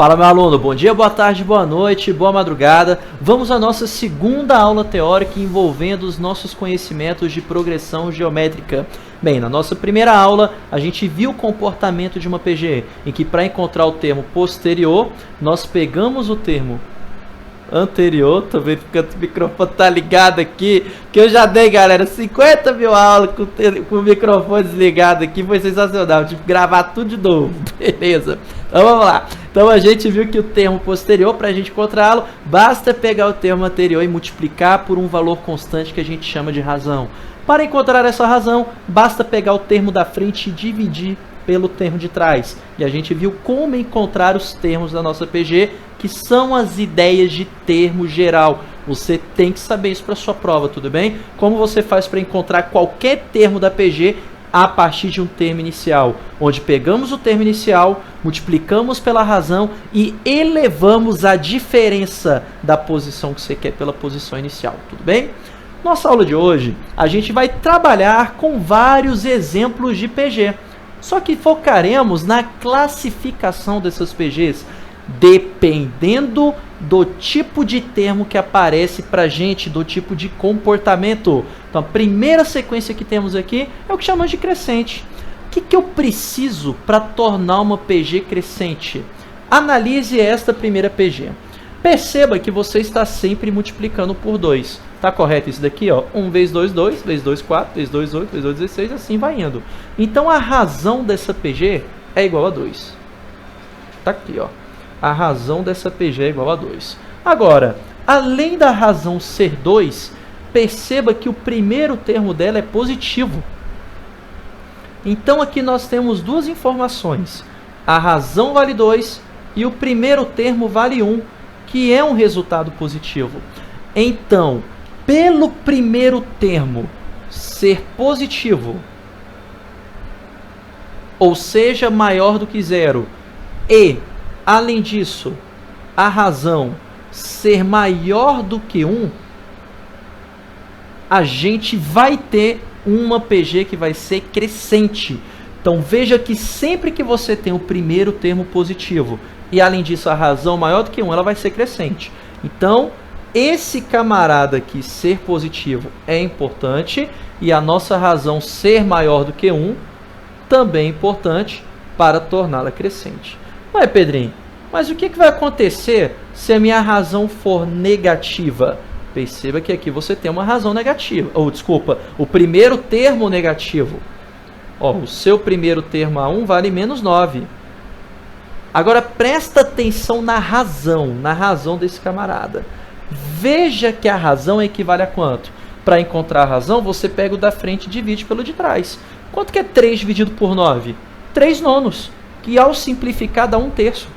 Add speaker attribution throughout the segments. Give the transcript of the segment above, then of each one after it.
Speaker 1: Fala, meu aluno, bom dia, boa tarde, boa noite, boa madrugada. Vamos à nossa segunda aula teórica envolvendo os nossos conhecimentos de progressão geométrica. Bem, na nossa primeira aula, a gente viu o comportamento de uma PGE, em que para encontrar o termo posterior, nós pegamos o termo anterior. Tô vendo que o microfone tá ligado aqui, que eu já dei, galera, 50 mil aulas com o microfone desligado aqui, foi sensacional, tive que gravar tudo de novo, beleza? Então vamos lá. Então a gente viu que o termo posterior, para a gente encontrá-lo, basta pegar o termo anterior e multiplicar por um valor constante que a gente chama de razão. Para encontrar essa razão, basta pegar o termo da frente e dividir pelo termo de trás. E a gente viu como encontrar os termos da nossa PG, que são as ideias de termo geral. Você tem que saber isso para sua prova, tudo bem? Como você faz para encontrar qualquer termo da PG a partir de um termo inicial, onde pegamos o termo inicial, multiplicamos pela razão e elevamos a diferença da posição que você quer pela posição inicial, tudo bem? Nossa aula de hoje, a gente vai trabalhar com vários exemplos de PG, só que focaremos na classificação dessas PGs, dependendo do tipo de termo que aparece para a gente, do tipo de comportamento. Então, a primeira sequência que temos aqui é o que chamamos de crescente. O que eu preciso para tornar uma PG crescente? Analise esta primeira PG. Perceba que você está sempre multiplicando por 2. Tá correto isso daqui? Ó? 1 vezes 2, 2, vezes 2, 4, vezes 2, 8, vezes 2, 16, assim vai indo. Então, a razão dessa PG é igual a 2. Tá aqui, ó. A razão dessa PG é igual a 2. Agora, além da razão ser 2, perceba que o primeiro termo dela é positivo. Então, aqui nós temos duas informações. A razão vale 2 e o primeiro termo vale 1, que é um resultado positivo. Então, pelo primeiro termo ser positivo, ou seja, maior do que 0, e além disso, a razão ser maior do que 1, a gente vai ter uma PG que vai ser crescente. Então veja que sempre que você tem o primeiro termo positivo e além disso a razão maior do que 1, ela vai ser crescente. Então esse camarada aqui ser positivo é importante e a nossa razão ser maior do que 1 também é importante para torná-la crescente. Ué, Pedrinho, mas o que vai acontecer se a minha razão for negativa? Perceba que aqui você tem uma razão negativa. Ou, desculpa, o primeiro termo negativo. Ó, o seu primeiro termo A1 vale menos 9. Agora, presta atenção na razão desse camarada. Veja que a razão equivale a quanto? Para encontrar a razão, você pega o da frente e divide pelo de trás. Quanto que é 3 dividido por 9? 3 nonos. Que ao simplificar dá 1/3.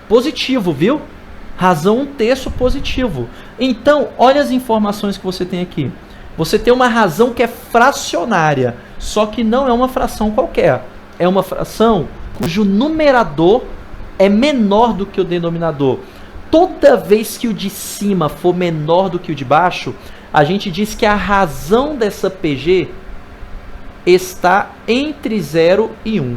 Speaker 1: Positivo, viu? Razão 1/3 positivo. Então, olha as informações que você tem aqui. Você tem uma razão que é fracionária, só que não é uma fração qualquer. É uma fração cujo numerador é menor do que o denominador. Toda vez que o de cima for menor do que o de baixo, a gente diz que a razão dessa PG está entre 0 e 1.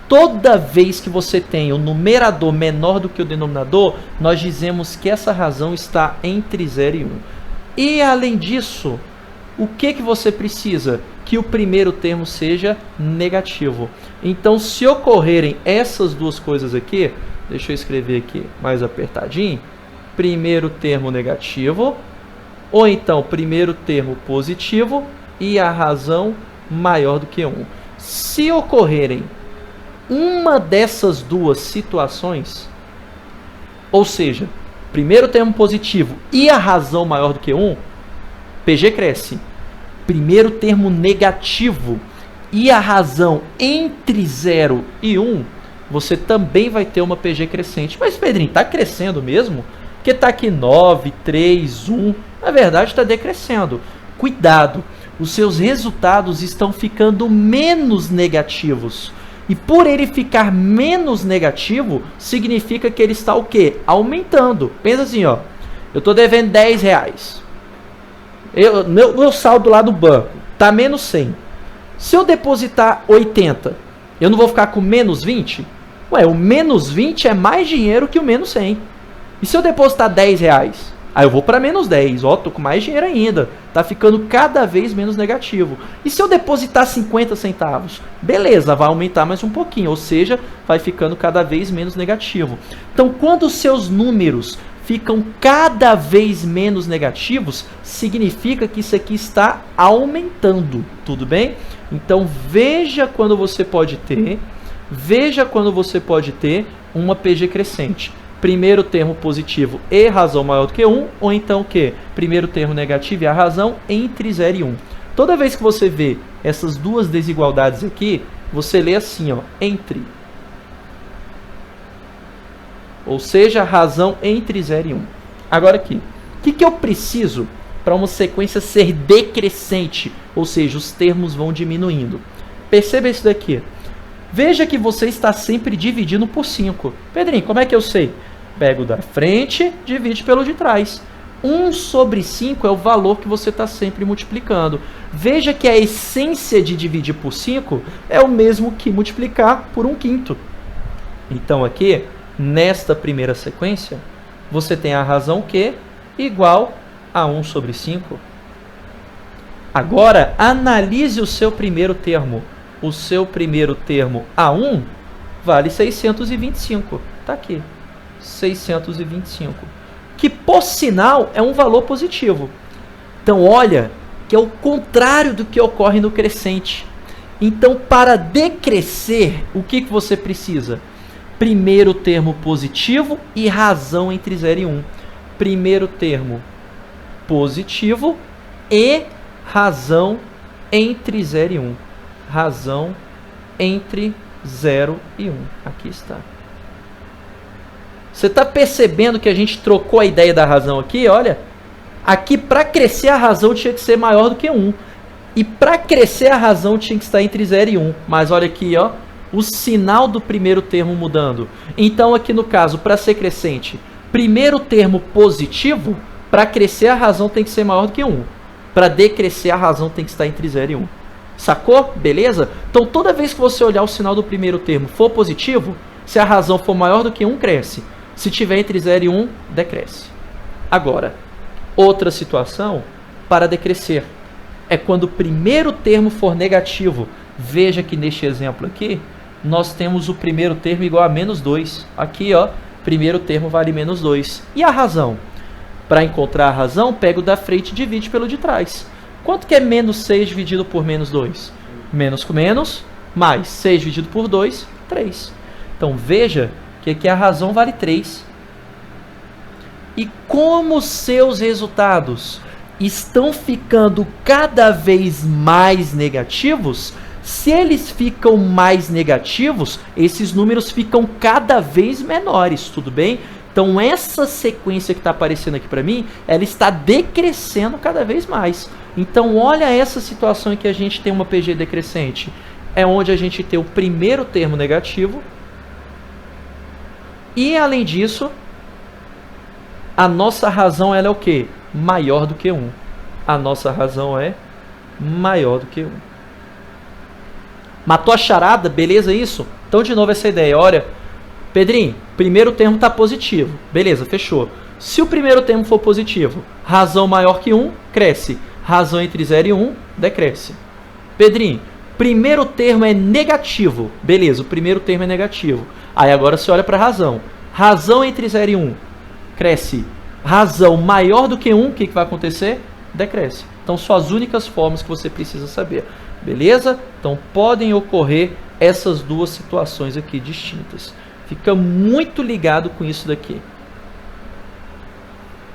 Speaker 1: Toda vez que você tem o numerador menor do que o denominador, nós dizemos que essa razão está entre 0 e 1. E, além disso, o que você precisa? Que o primeiro termo seja negativo. Então, se ocorrerem essas duas coisas aqui, deixa eu escrever aqui mais apertadinho, primeiro termo negativo, ou então primeiro termo positivo, e a razão maior do que 1. Se ocorrerem uma dessas duas situações, ou seja, primeiro termo positivo e a razão maior do que 1, PG cresce. Primeiro termo negativo e a razão entre 0 e 1, você também vai ter uma PG crescente. Mas, Pedrinho, está crescendo mesmo? Porque está aqui 9, 3, 1, na verdade está decrescendo. Cuidado! Os seus resultados estão ficando menos negativos. E por ele ficar menos negativo, significa que ele está o quê? Aumentando. Pensa assim, ó. Eu estou devendo 10 reais. Meu saldo lá do banco está menos 100. Se eu depositar 80, Eu não vou ficar com menos 20? Ué, o menos 20 é mais dinheiro que o menos 100. E se eu depositar 10 reais? Aí eu vou para menos 10, ó, tô com mais dinheiro ainda. Tá ficando cada vez menos negativo. E se eu depositar 50 centavos? Beleza, vai aumentar mais um pouquinho, ou seja, vai ficando cada vez menos negativo. Então, quando os seus números ficam cada vez menos negativos, significa que isso aqui está aumentando, tudo bem? Então, veja quando você pode ter uma PG crescente. Primeiro termo positivo e razão maior do que 1, ou então o quê? Primeiro termo negativo e a razão entre 0 e 1. Toda vez que você vê essas duas desigualdades aqui, você lê assim, ó, entre. Ou seja, razão entre 0 e 1. Agora aqui, o que eu preciso para uma sequência ser decrescente? Ou seja, os termos vão diminuindo. Perceba isso daqui. Veja que você está sempre dividindo por 5. Pedrinho, como é que eu sei? Pego da frente, divide pelo de trás. 1 sobre 5 é o valor que você está sempre multiplicando. Veja que a essência de dividir por 5 é o mesmo que multiplicar por 1/5. Então aqui, nesta primeira sequência, você tem a razão Q igual a 1 sobre 5. Agora, analise o seu primeiro termo. O seu primeiro termo A1 vale 625. Está aqui. 625. Que, por sinal, é um valor positivo. Então, olha, que é o contrário do que ocorre no crescente. Então, para decrescer, o que você precisa? Primeiro termo positivo e razão entre 0 e 1. Primeiro termo positivo e razão entre 0 e 1. Razão entre 0 e 1. Aqui está. Você está percebendo que a gente trocou a ideia da razão aqui? Olha, aqui para crescer a razão tinha que ser maior do que 1. E para crescer a razão tinha que estar entre 0 e 1. Mas olha aqui, ó, o sinal do primeiro termo mudando. Então aqui no caso, para ser crescente, primeiro termo positivo, para crescer a razão tem que ser maior do que 1. Para decrescer a razão tem que estar entre 0 e 1. Sacou? Beleza? Então toda vez que você olhar o sinal do primeiro termo for positivo, se a razão for maior do que 1, cresce. Se tiver entre 0 e 1, decresce. Agora, outra situação para decrescer é quando o primeiro termo for negativo. Veja que neste exemplo aqui, nós temos o primeiro termo igual a menos 2. Aqui, ó, primeiro termo vale menos 2. E a razão? Para encontrar a razão, pega o da frente e divide pelo de trás. Quanto que é menos 6 dividido por menos 2? Menos com menos, mais 6 dividido por 2, 3. Então, veja que aqui a razão vale 3. E como seus resultados estão ficando cada vez mais negativos, se eles ficam mais negativos, esses números ficam cada vez menores, tudo bem? Então, essa sequência que está aparecendo aqui para mim, ela está decrescendo cada vez mais. Então, olha essa situação em que a gente tem uma PG decrescente. É onde a gente tem o primeiro termo negativo. E, além disso, a nossa razão ela é o quê? Maior do que 1. A nossa razão é maior do que 1. Matou a charada? Beleza isso? Então, de novo, essa ideia. Olha, Pedrinho, primeiro termo está positivo. Beleza, fechou. Se o primeiro termo for positivo, razão maior que 1, cresce. Razão entre 0 e 1, decresce. Pedrinho, primeiro termo é negativo. Beleza, o primeiro termo é negativo. Aí agora você olha para a razão. Razão entre 0 e 1, cresce. Razão maior do que 1, o que vai acontecer? Decresce. Então, são as únicas formas que você precisa saber. Beleza? Então, podem ocorrer essas duas situações aqui distintas. Fica muito ligado com isso daqui.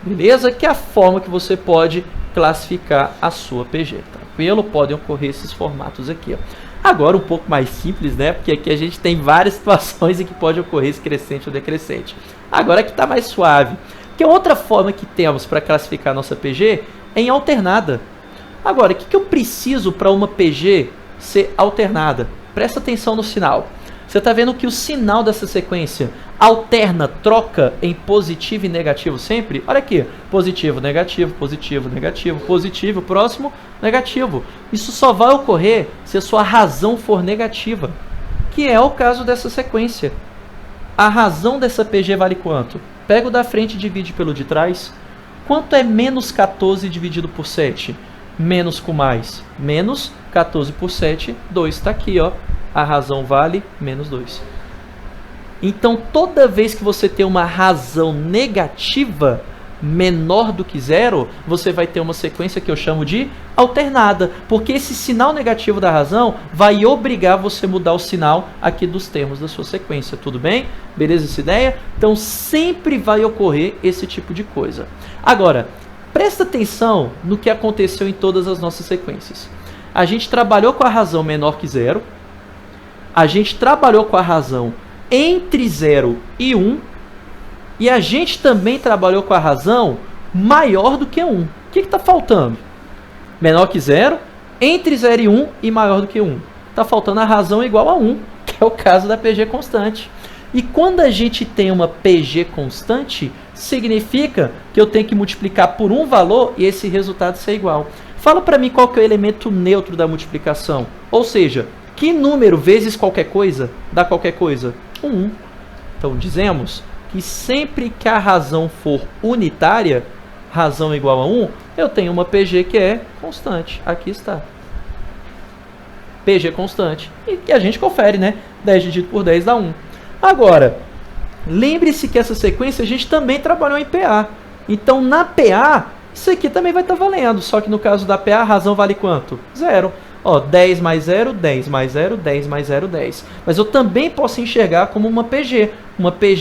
Speaker 1: Beleza? Que é a forma que você pode classificar a sua PG. Tranquilo? Podem ocorrer esses formatos aqui. Ó. Agora um pouco mais simples, né? Porque aqui a gente tem várias situações em que pode ocorrer esse crescente ou decrescente. Agora que está mais suave. Que outra forma que temos para classificar a nossa PG é em alternada. Agora, o que eu preciso para uma PG ser alternada? Presta atenção no sinal. Você está vendo que o sinal dessa sequência alterna, troca em positivo e negativo sempre? Olha aqui, positivo, negativo, positivo, negativo, positivo, próximo, negativo. Isso só vai ocorrer se a sua razão for negativa. que é o caso dessa sequência. A razão dessa PG vale quanto? Pega o da frente e divide pelo de trás. Quanto é menos 14 dividido por 7? Menos com mais. Menos 14 por 7, 2 está aqui, ó. A razão vale menos 2. Então, toda vez que você tem uma razão negativa menor do que zero, você vai ter uma sequência que eu chamo de alternada, porque esse sinal negativo da razão vai obrigar você a mudar o sinal aqui dos termos da sua sequência, tudo bem? Beleza essa ideia? Então, sempre vai ocorrer esse tipo de coisa. Agora, presta atenção no que aconteceu em todas as nossas sequências. A gente trabalhou com a razão menor que zero, a gente trabalhou com a razão entre 0 e 1, e a gente também trabalhou com a razão maior do que 1. O que está faltando? Menor que 0, entre 0 e 1 e maior do que 1. Está faltando a razão igual a 1, que é o caso da PG constante. E quando a gente tem uma PG constante, significa que eu tenho que multiplicar por um valor e esse resultado ser igual. Fala para mim qual que é o elemento neutro da multiplicação. Ou seja, que número vezes qualquer coisa dá qualquer coisa? 1. Então, dizemos que sempre que a razão for unitária, razão igual a 1, eu tenho uma PG que é constante. Aqui está. PG constante. E a gente confere, né? 10 dividido por 10 dá 1. Agora, lembre-se que essa sequência a gente também trabalhou em PA. Então, na PA, isso aqui também vai estar valendo. Só que no caso da PA, a razão vale quanto? 0. Ó, 10 mais 0, 10 mais 0, 10 mais 0, 10. Mas eu também posso enxergar como uma PG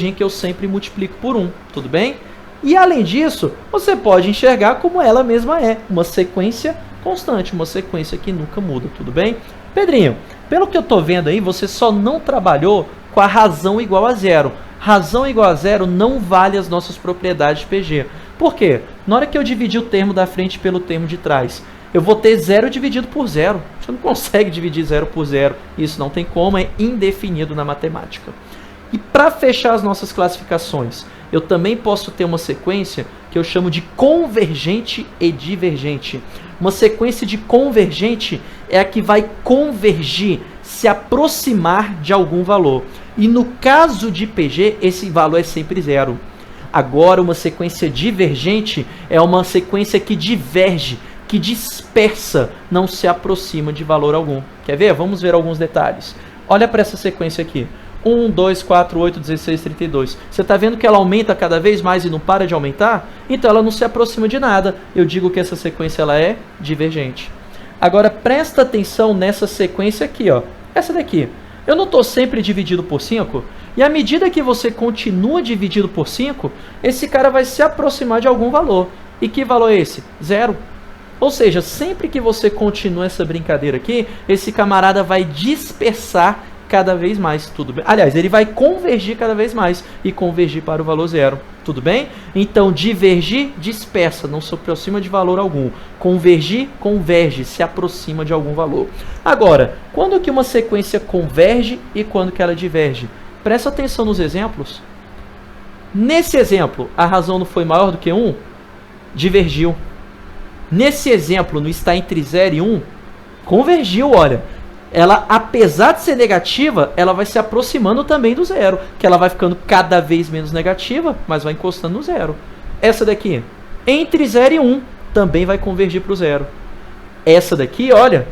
Speaker 1: em que eu sempre multiplico por 1, tudo bem? E além disso, você pode enxergar como ela mesma é, uma sequência constante, uma sequência que nunca muda, tudo bem? Pedrinho, pelo que eu estou vendo aí, você só não trabalhou com a razão igual a 0. Razão igual a 0 não vale as nossas propriedades de PG. Por quê? Na hora que eu dividir o termo da frente pelo termo de trás, eu vou ter 0 dividido por 0. Você não consegue dividir 0 por 0. Isso não tem como, é indefinido na matemática. E para fechar as nossas classificações, eu também posso ter uma sequência que eu chamo de convergente e divergente. Uma sequência de convergente é a que vai convergir, se aproximar de algum valor. E no caso de PG, esse valor é sempre 0. Agora, uma sequência divergente é uma sequência que diverge, que dispersa, não se aproxima de valor algum. Quer ver? Vamos ver alguns detalhes. Olha para essa sequência aqui. 1, 2, 4, 8, 16, 32. Você está vendo que ela aumenta cada vez mais e não para de aumentar? Então ela não se aproxima de nada. Eu digo que essa sequência ela é divergente. Agora presta atenção nessa sequência aqui, ó. Essa daqui. Eu não estou sempre dividido por 5? E à medida que você continua dividido por 5, esse cara vai se aproximar de algum valor. E que valor é esse? 0. Ou seja, sempre que você continua essa brincadeira aqui, esse camarada vai dispersar cada vez mais, tudo bem? Aliás, ele vai convergir cada vez mais e convergir para o valor 0, tudo bem? Então, divergir, dispersa, não se aproxima de valor algum. Convergir, converge, se aproxima de algum valor. Agora, quando que uma sequência converge e quando que ela diverge? Presta atenção nos exemplos. Nesse exemplo, a razão não foi maior do que 1? Divergiu. Nesse exemplo, no está entre 0 e 1, convergiu, olha. Ela, apesar de ser negativa, ela vai se aproximando também do 0, que ela vai ficando cada vez menos negativa, mas vai encostando no 0. Essa daqui, entre 0 e 1, também vai convergir para o 0. Essa daqui, olha,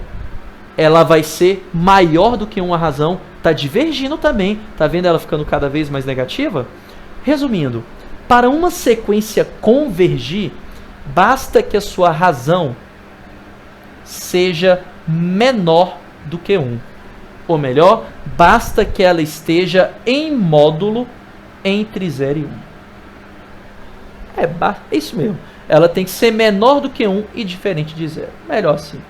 Speaker 1: ela vai ser maior do que 1 a razão, está divergindo também, está vendo ela ficando cada vez mais negativa? Resumindo, para uma sequência convergir, basta que a sua razão seja menor do que 1. Ou melhor, basta que ela esteja em módulo entre 0 e 1. É isso mesmo. Ela tem que ser menor do que 1 e diferente de 0. Melhor assim.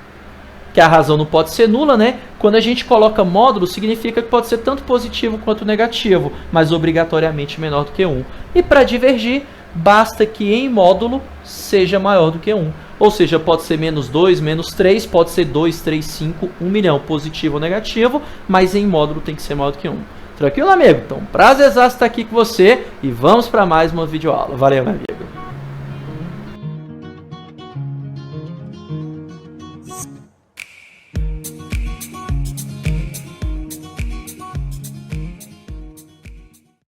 Speaker 1: Que a razão não pode ser nula, né? Quando a gente coloca módulo, significa que pode ser tanto positivo quanto negativo, mas obrigatoriamente menor do que 1. E para divergir, basta que em módulo seja maior do que 1. Ou seja, pode ser menos 2, menos 3, pode ser 2, 3, 5, 1 milhão, positivo ou negativo, mas em módulo tem que ser maior do que 1. Tranquilo, amigo? Então, prazer estar aqui com você e vamos para mais uma videoaula. Valeu, meu amigo.